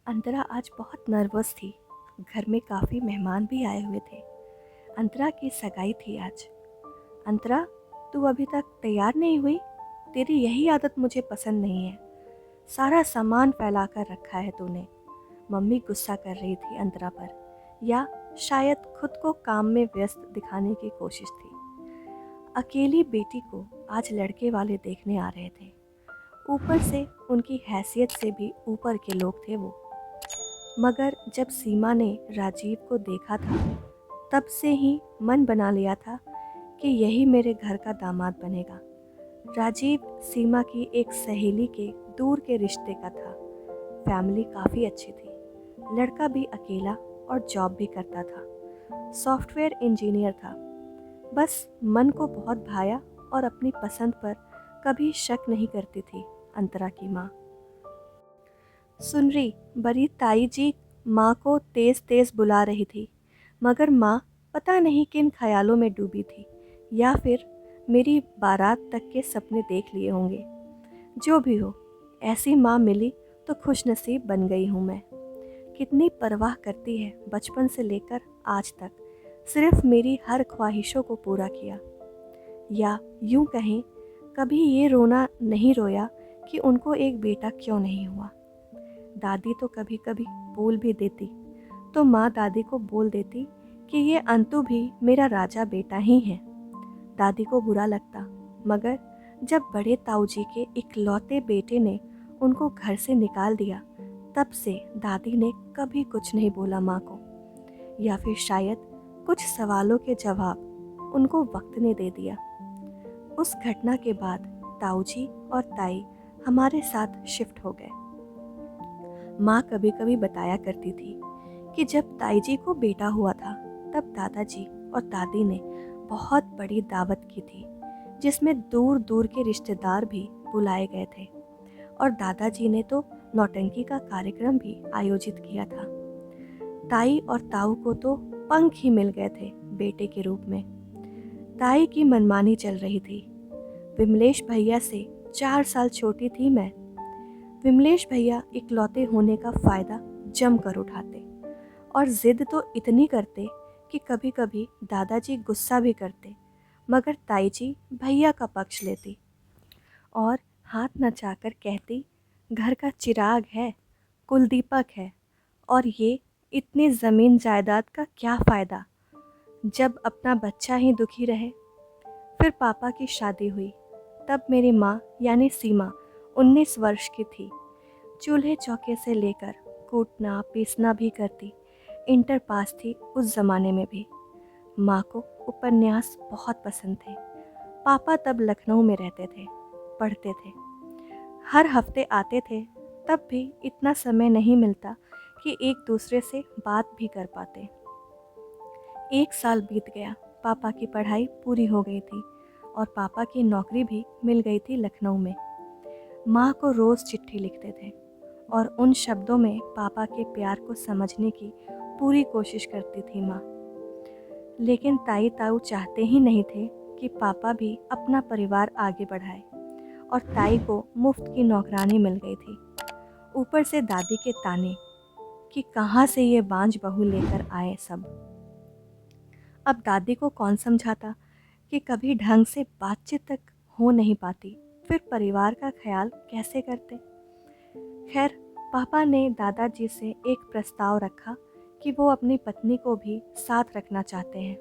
अंतरा आज बहुत नर्वस थी। घर में काफ़ी मेहमान भी आए हुए थे। अंतरा की सगाई थी आज। अंतरा, तू अभी तक तैयार नहीं हुई? तेरी यही आदत मुझे पसंद नहीं है। सारा सामान फैला कर रखा है तूने। मम्मी गुस्सा कर रही थी अंतरा पर, या शायद खुद को काम में व्यस्त दिखाने की कोशिश थी। अकेली बेटी को आज लड़के वाले देखने आ रहे थे। ऊपर से उनकी हैसियत से भी ऊपर के लोग थे वो। मगर जब सीमा ने राजीव को देखा था, तब से ही मन बना लिया था कि यही मेरे घर का दामाद बनेगा। राजीव सीमा की एक सहेली के दूर के रिश्ते का था। फैमिली काफ़ी अच्छी थी। लड़का भी अकेला और जॉब भी करता था। सॉफ्टवेयर इंजीनियर था। बस मन को बहुत भाया और अपनी पसंद पर कभी शक नहीं करती थी अंतरा की माँ। सुनरी बड़ी ताई जी माँ को तेज़ तेज़ बुला रही थी, मगर माँ पता नहीं किन ख्यालों में डूबी थी, या फिर मेरी बारात तक के सपने देख लिए होंगे। जो भी हो, ऐसी माँ मिली तो खुशनसीब बन गई हूँ मैं। कितनी परवाह करती है बचपन से लेकर आज तक, सिर्फ मेरी हर ख्वाहिशों को पूरा किया। या यूँ कहें, कभी ये रोना नहीं रोया कि उनको एक बेटा क्यों नहीं हुआ। दादी तो कभी कभी बोल भी देती, तो माँ दादी को बोल देती कि ये अंतु भी मेरा राजा बेटा ही है। दादी को बुरा लगता, मगर जब बड़े ताऊ जी के इकलौते बेटे ने उनको घर से निकाल दिया, तब से दादी ने कभी कुछ नहीं बोला माँ को। या फिर शायद कुछ सवालों के जवाब उनको वक्त ने दे दिया। उस घटना के बाद ताऊ जी और ताई हमारे साथ शिफ्ट हो गए। माँ कभी कभी बताया करती थी कि जब ताई जी को बेटा हुआ था, तब दादाजी और दादी ने बहुत बड़ी दावत की थी, जिसमें दूर दूर के रिश्तेदार भी बुलाए गए थे। और दादाजी ने तो नौटंकी का कार्यक्रम भी आयोजित किया था। ताई और ताऊ को तो पंख ही मिल गए थे बेटे के रूप में। ताई की मनमानी चल रही थी। विमलेश भैया से 4 साल छोटी थी मैं। विमलेश भैया इकलौते होने का फ़ायदा जम कर उठाते, और ज़िद तो इतनी करते कि कभी कभी दादाजी गुस्सा भी करते, मगर ताई जी भैया का पक्ष लेती और हाथ नचाकर कहती, घर का चिराग है, कुल दीपक है, और ये इतनी ज़मीन जायदाद का क्या फ़ायदा जब अपना बच्चा ही दुखी रहे। फिर पापा की शादी हुई, तब मेरी माँ यानी सीमा 19 वर्ष की थी। चूल्हे चौके से लेकर कूटना पीसना भी करती। इंटर पास थी उस ज़माने में भी। माँ को उपन्यास बहुत पसंद थे। पापा तब लखनऊ में रहते थे, पढ़ते थे। हर हफ्ते आते थे, तब भी इतना समय नहीं मिलता कि एक दूसरे से बात भी कर पाते। 1 साल बीत गया, पापा की पढ़ाई पूरी हो गई थी और पापा की नौकरी भी मिल गई थी लखनऊ में। माँ को रोज़ चिट्ठी लिखते थे और उन शब्दों में पापा के प्यार को समझने की पूरी कोशिश करती थी माँ। लेकिन ताई ताऊ चाहते ही नहीं थे कि पापा भी अपना परिवार आगे बढ़ाए, और ताई को मुफ्त की नौकरानी मिल गई थी। ऊपर से दादी के ताने कि कहाँ से ये बांझ बहू लेकर आए सब। अब दादी को कौन समझाता कि कभी ढंग से बातचीत तक हो नहीं पाती, फिर परिवार का ख्याल कैसे करते। खैर, पापा ने दादाजी से एक प्रस्ताव रखा कि वो अपनी पत्नी को भी साथ रखना चाहते हैं।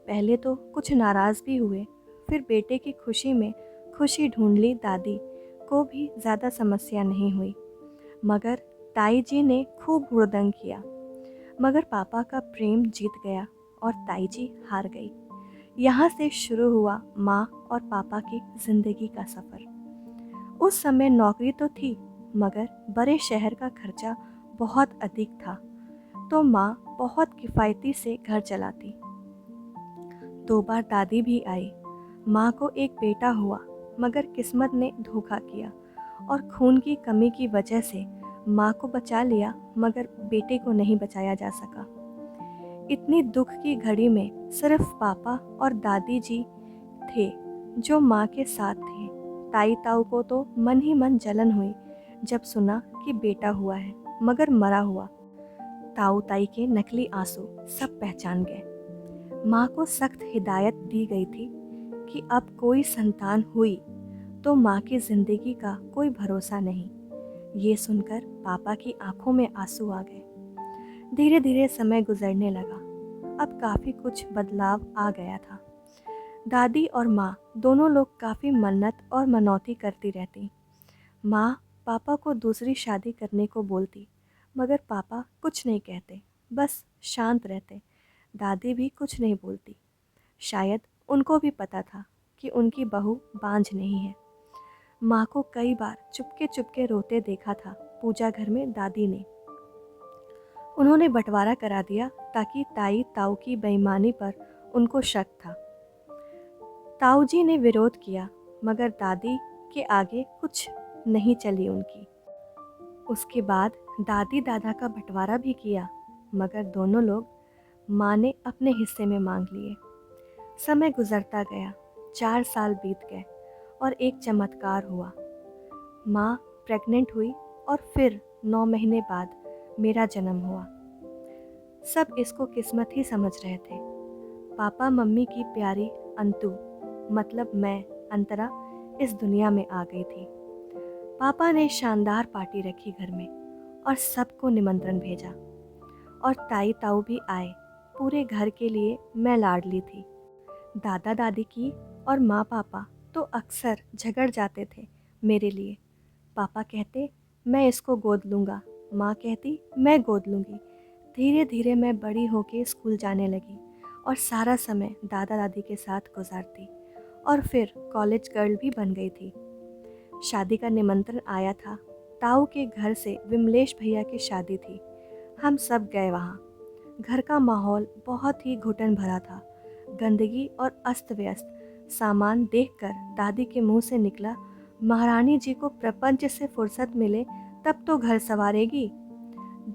पहले तो कुछ नाराज़ भी हुए, फिर बेटे की खुशी में खुशी ढूंढ ली दादी को भी ज़्यादा समस्या नहीं हुई। मगर ताई जी ने खूब हुड़दंग किया, मगर पापा का प्रेम जीत गया और ताई जी हार गई। यहाँ से शुरू हुआ माँ और पापा की ज़िंदगी का सफ़र। उस समय नौकरी तो थी, मगर बड़े शहर का खर्चा बहुत अधिक था, तो माँ बहुत किफ़ायती से घर चलाती। 2 बार दादी भी आई। माँ को एक बेटा हुआ, मगर किस्मत ने धोखा किया और खून की कमी की वजह से माँ को बचा लिया, मगर बेटे को नहीं बचाया जा सका। इतनी दुख की घड़ी में सिर्फ पापा और दादी जी थे जो माँ के साथ थे। ताई ताऊ को तो मन ही मन जलन हुई जब सुना कि बेटा हुआ है। मगर मरा हुआ। ताऊ ताई के नकली आंसू सब पहचान गए। माँ को सख्त हिदायत दी गई थी कि अब कोई संतान हुई तो माँ की जिंदगी का कोई भरोसा नहीं। ये सुनकर पापा की आंखों में आंसू आ गए। धीरे धीरे समय गुजरने लगा। अब काफ़ी कुछ बदलाव आ गया था। दादी और माँ दोनों लोग काफ़ी मन्नत और मनौती करती रहती। माँ पापा को दूसरी शादी करने को बोलती, मगर पापा कुछ नहीं कहते, बस शांत रहते। दादी भी कुछ नहीं बोलती। शायद उनको भी पता था कि उनकी बहू बांझ नहीं है। माँ को कई बार चुपके चुपके रोते देखा था पूजा घर में दादी ने। उन्होंने बंटवारा करा दिया ताकि ताई ताऊ की बेईमानी पर उनको शक था। ताऊ जी ने विरोध किया, मगर दादी के आगे कुछ नहीं चली उनकी। उसके बाद दादी दादा का बंटवारा भी किया, मगर दोनों लोग माँ ने अपने हिस्से में मांग लिए। समय गुजरता गया, 4 साल बीत गए और एक चमत्कार हुआ। माँ प्रेग्नेंट हुई और फिर 9 महीने बाद मेरा जन्म हुआ। सब इसको किस्मत ही समझ रहे थे। पापा मम्मी की प्यारी अंतु, मतलब मैं, अंतरा, इस दुनिया में आ गई थी। पापा ने शानदार पार्टी रखी घर में और सबको निमंत्रण भेजा, और ताई ताऊ भी आए। पूरे घर के लिए मैं लाडली थी। दादा दादी की और माँ पापा तो अक्सर झगड़ जाते थे मेरे लिए। पापा कहते मैं इसको गोद लूँगा, माँ कहती मैं गोद लूँगी। धीरे धीरे मैं बड़ी होके स्कूल जाने लगी और सारा समय दादा दादी के साथ गुजारती, और फिर कॉलेज गर्ल भी बन गई थी। शादी का निमंत्रण आया था। ताऊ के घर से विमलेश भैया की शादी थी। हम सब गए वहाँ। घर का माहौल बहुत ही घुटन भरा था। गंदगी और अस्त व्यस्त सामान देखकर दादी के मुंह से निकला, महारानी जी को प्रपंच से फुर्सत मिले तब तो घर संवारेगी।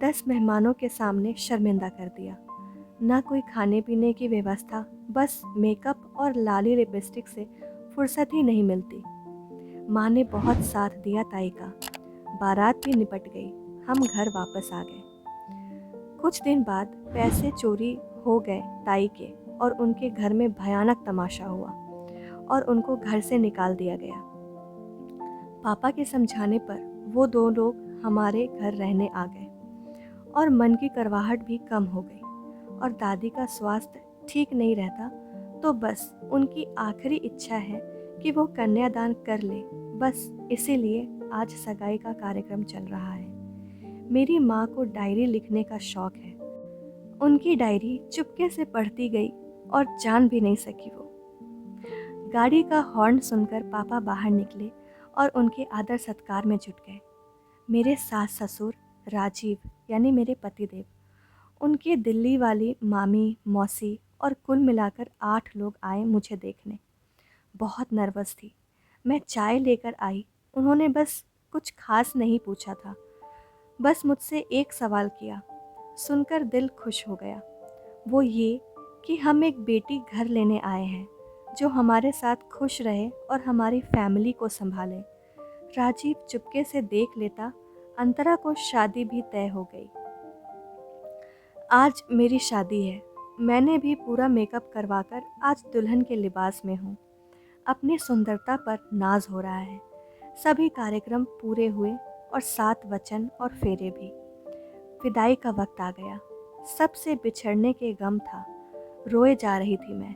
10 मेहमानों के सामने शर्मिंदा कर दिया। ना कोई खाने पीने की व्यवस्था, बस मेकअप और लाली लिपस्टिक से फुर्सत ही नहीं मिलती। माँ ने बहुत साथ दिया ताई का। बारात भी निपट गई। हम घर वापस आ गए। कुछ दिन बाद पैसे चोरी हो गए ताई के, और उनके घर में भयानक तमाशा हुआ और उनको घर से निकाल दिया गया। पापा के समझाने पर वो 2 लोग हमारे घर रहने आ गए और मन की करवाहट भी कम हो गई। और दादी का स्वास्थ्य ठीक नहीं रहता, तो बस उनकी आखिरी इच्छा है कि वो कन्यादान कर ले। बस इसीलिए आज सगाई का कार्यक्रम चल रहा है। मेरी माँ को डायरी लिखने का शौक है। उनकी डायरी चुपके से पढ़ती गई और जान भी नहीं सकी वो। गाड़ी का हॉर्न सुनकर पापा बाहर निकले और उनके आदर सत्कार में जुट गए। मेरे सास ससुर, राजीव यानी मेरे पतिदेव, उनके दिल्ली वाली मामी, मौसी और कुल मिलाकर 8 लोग आए मुझे देखने। बहुत नर्वस थी। मैं चाय लेकर आई। उन्होंने बस कुछ खास नहीं पूछा था, बस मुझसे एक सवाल किया। सुनकर दिल खुश हो गया। वो ये कि हम एक बेटी घर लेने आए हैं जो हमारे साथ खुश रहे और हमारी फैमिली को संभाले। राजीव चुपके से देख लेता। अंतरा को शादी भी तय हो गई। आज मेरी शादी है। मैंने भी पूरा मेकअप करवाकर आज दुल्हन के लिबास में हूँ। अपनी सुंदरता पर नाज हो रहा है। सभी कार्यक्रम पूरे हुए और 7 वचन और फेरे भी। विदाई का वक्त आ गया। सबसे बिछड़ने के गम था। रोए जा रही थी मैं।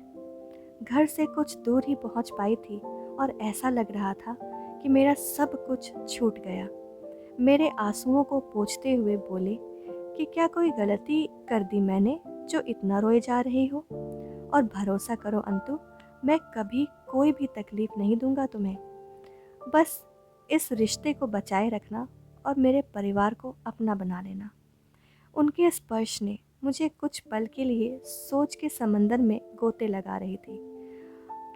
घर से कुछ दूर ही पहुंच पाई थी और ऐसा लग रहा था कि मेरा सब कुछ छूट गया। मेरे आंसुओं को पोंछते हुए बोले कि क्या कोई गलती कर दी मैंने जो इतना रोए जा रही हो? और भरोसा करो अंतु, मैं कभी कोई भी तकलीफ नहीं दूंगा तुम्हें। बस इस रिश्ते को बचाए रखना और मेरे परिवार को अपना बना लेना। उनके स्पर्श ने मुझे कुछ पल के लिए सोच के समंदर में गोते लगा रही थी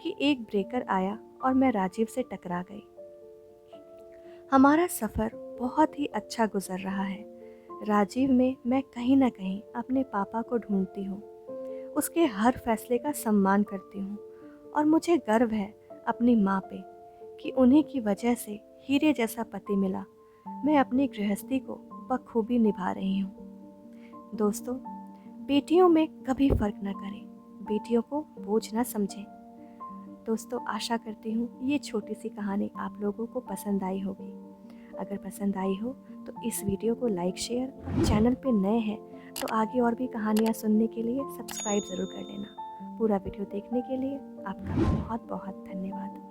कि एक ब्रेकर आया और मैं राजीव से टकरा गई। हमारा सफ़र बहुत ही अच्छा गुजर रहा है। राजीव में मैं कहीं ना कहीं अपने पापा को ढूंढती हूँ। उसके हर फैसले का सम्मान करती हूँ और मुझे गर्व है अपनी माँ पे कि उन्हीं की वजह से हीरे जैसा पति मिला। मैं अपनी गृहस्थी को बखूबी निभा रही हूँ। दोस्तों, बेटियों में कभी फ़र्क न करें, बेटियों को बोझ न समझें। दोस्तों, आशा करती हूँ ये छोटी सी कहानी आप लोगों को पसंद आई होगी। अगर पसंद आई हो तो इस वीडियो को लाइक, शेयर और चैनल पे नए हैं तो आगे और भी कहानियाँ सुनने के लिए सब्सक्राइब ज़रूर कर लेना। पूरा वीडियो देखने के लिए आपका बहुत बहुत धन्यवाद।